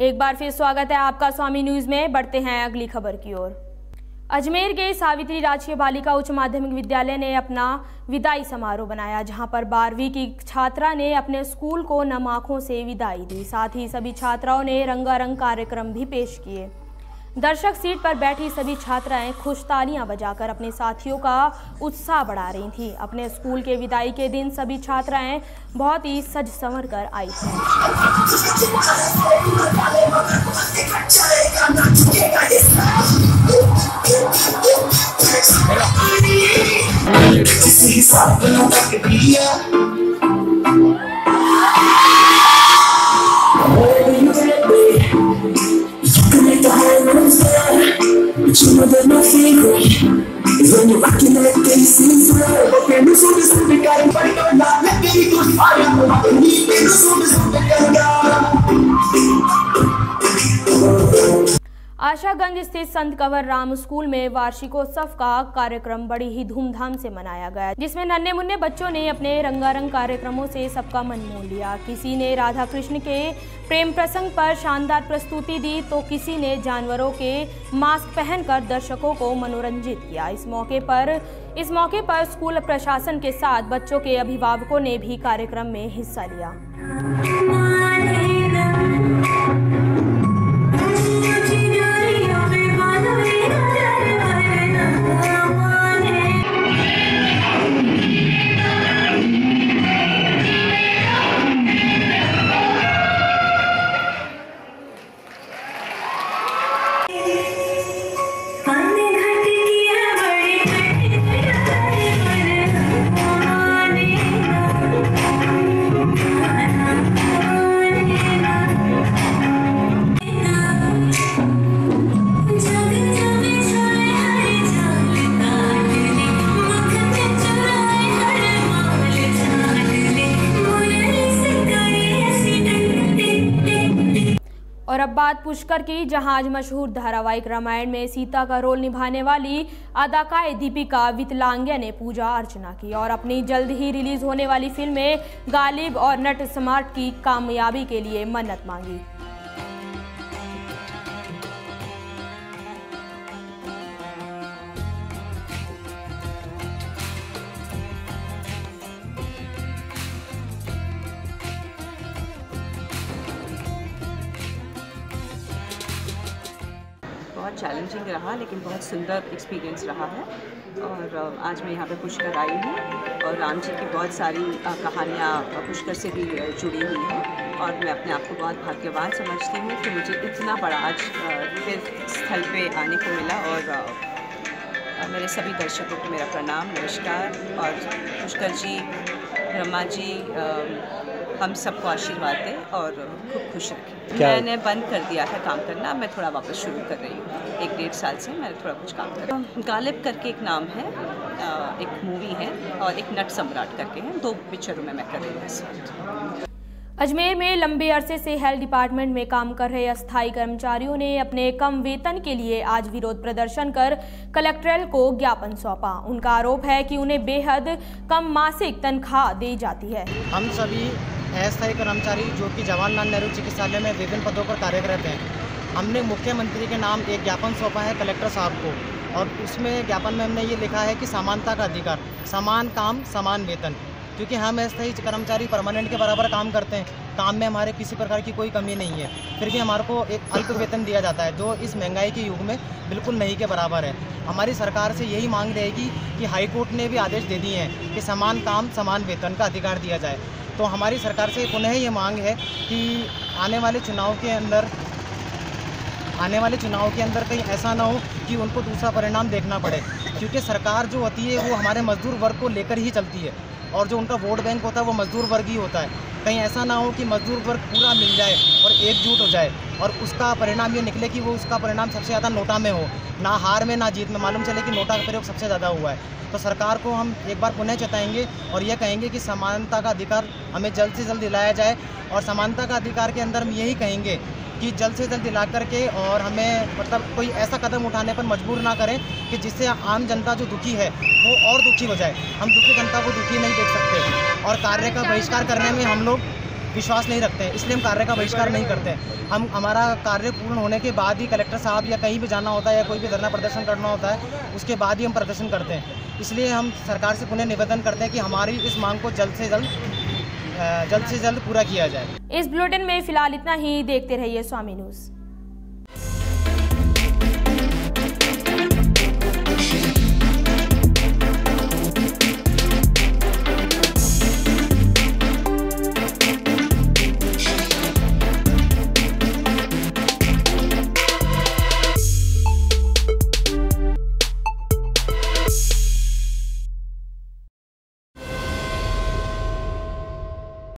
एक बार फिर स्वागत है आपका स्वामी न्यूज में। बढ़ते हैं अगली खबर की ओर। अजमेर के सावित्री राजकीय बालिका उच्च माध्यमिक विद्यालय ने अपना विदाई समारोह बनाया, जहां पर 12वीं की छात्रा ने अपने स्कूल को नम आंखों से विदाई दी। साथ ही सभी छात्राओं ने रंगारंग कार्यक्रम भी पेश किए। दर्शक सीट पर बैठी सभी छात्राएं खुश तालियां बजाकर अपने साथियों का उत्साह बढ़ा रही थीं। अपने स्कूल के विदाई के दिन सभी छात्राएं बहुत ही सज संवर कर आई थीं। You know that my favorite is when you're rocking that bass in slow. Okay, no so this is the guy in front of you. Let me go fire. I need me no so this is the guy. Ashaganj स्थित संत Kanwar Ram school में वार्षिकोत्सव का कार्यक्रम बड़ी ही धूमधाम से मनाया गया, जिसमें नन्हे मुन्ने बच्चों ने अपने रंगारंग कार्यक्रमों से सबका मन मोह लिया। किसी ने राधा कृष्ण के प्रेम प्रसंग पर शानदार प्रस्तुति दी, तो किसी ने जानवरों के मास्क पहनकर दर्शकों को मनोरंजित किया। इस मौके पर स्कूल प्रशासन के साथ बच्चों के अभिभावकों ने भी कार्यक्रम में हिस्सा लिया। और अब बात पुष्कर की, जहां आज मशहूर धारावाहिक रामायण में सीता का रोल निभाने वाली अदाकारा दीपिका वितलांगे ने पूजा अर्चना की और अपनी जल्द ही रिलीज होने वाली फिल्म में गालिब और नट स्मार्ट की कामयाबी के लिए मन्नत मांगी। बहुत चैलेंजिंग रहा, लेकिन बहुत सुंदर एक्सपीरियंस रहा है। और आज मैं यहाँ पे पुष्कर आई हूँ और राम जी की बहुत सारी कहानियाँ पुष्कर से भी जुड़ी हुई हैं और मैं अपने आप को बहुत भाग्यवान समझती हूँ कि मुझे इतना बड़ा आज तीर्थ स्थल पे आने को मिला। और मेरे सभी दर्शकों को मेरा प्रणाम, नमस्कार। और पुष्कर जी, ब्रह्मा जी हम सबको आशीर्वाद दें और खूब खुश रखें। मैंने बंद कर दिया था काम करना, मैं थोड़ा वापस शुरू कर रही हूँ। 1-1.5 साल से मैं थोड़ा कुछ काम कर रही हूँ। गालिब करके एक नाम है, एक मूवी है, और एक नट सम्राट करके हैं। 2 पिक्चरों में मैं कर रही हूँ इस वक्त। अजमेर में लंबे अरसे से हेल्थ डिपार्टमेंट में काम कर रहे अस्थायी कर्मचारियों ने अपने कम वेतन के लिए आज विरोध प्रदर्शन कर कलेक्ट्रेट को ज्ञापन सौंपा। उनका आरोप है कि उन्हें बेहद कम मासिक तनख्वाह दी जाती है। हम सभी अस्थायी कर्मचारी जो कि जवाहरलाल नेहरू चिकित्सालय में विभिन्न पदों पर कार्यरत हैं, हमने मुख्यमंत्री के नाम एक ज्ञापन सौंपा है कलेक्टर साहब को। और उसमें ज्ञापन में हमने ये लिखा है कि समानता का अधिकार, समान काम समान वेतन। क्योंकि हम अस्थायी कर्मचारी परमानेंट के बराबर काम करते हैं, काम में हमारे किसी प्रकार की कोई कमी नहीं है, फिर भी हमारे को एक अल्प वेतन दिया जाता है जो इस महंगाई के युग में बिल्कुल नहीं के बराबर है। हमारी सरकार से यही मांग रहेगी कि हाई कोर्ट ने भी आदेश दे दिए हैं कि समान काम समान वेतन का अधिकार दिया जाए। तो हमारी सरकार से पुनः ये मांग है कि आने वाले चुनाव के अंदर कहीं ऐसा ना हो कि उनको दूसरा परिणाम देखना पड़े, क्योंकि सरकार जो होती है वो हमारे मजदूर वर्ग को लेकर ही चलती है और जो उनका वोट बैंक होता है वो मजदूर वर्ग ही होता है। कहीं ऐसा ना हो कि मजदूर वर्ग पूरा मिल जाए और एकजुट हो जाए और उसका परिणाम ये निकले कि वो उसका परिणाम सबसे ज़्यादा नोटा में हो, ना हार में ना जीत में। मालूम चले कि नोटा का प्रयोग सबसे ज़्यादा हुआ है। तो सरकार को हम एक बार पुनः चेताएंगे और ये कहेंगे कि समानता का अधिकार हमें जल्द से जल्द दिलाया जाए। और समानता का अधिकार के अंदर हम यही कहेंगे कि जल्द से जल्द दिला करके और हमें मतलब कोई ऐसा कदम उठाने पर मजबूर ना करें कि जिससे आम जनता जो दुखी है वो और दुखी हो जाए। हम दुखी जनता को दुखी नहीं देख सकते और कार्य का बहिष्कार करने में हम लोग विश्वास नहीं रखते हैं, इसलिए हम कार्य का बहिष्कार नहीं करते हैं। हम हमारा कार्य पूर्ण होने के बाद ही कलेक्टर साहब या कहीं भी जाना होता है या कोई भी धरना प्रदर्शन करना होता है, उसके बाद ही हम प्रदर्शन करते हैं। इसलिए हम सरकार से पुनः निवेदन करते हैं कि हमारी इस मांग को जल्द से जल्द पूरा किया जाए। इस बुलेटिन में फिलहाल इतना ही। देखते रहिए स्वामी न्यूज़।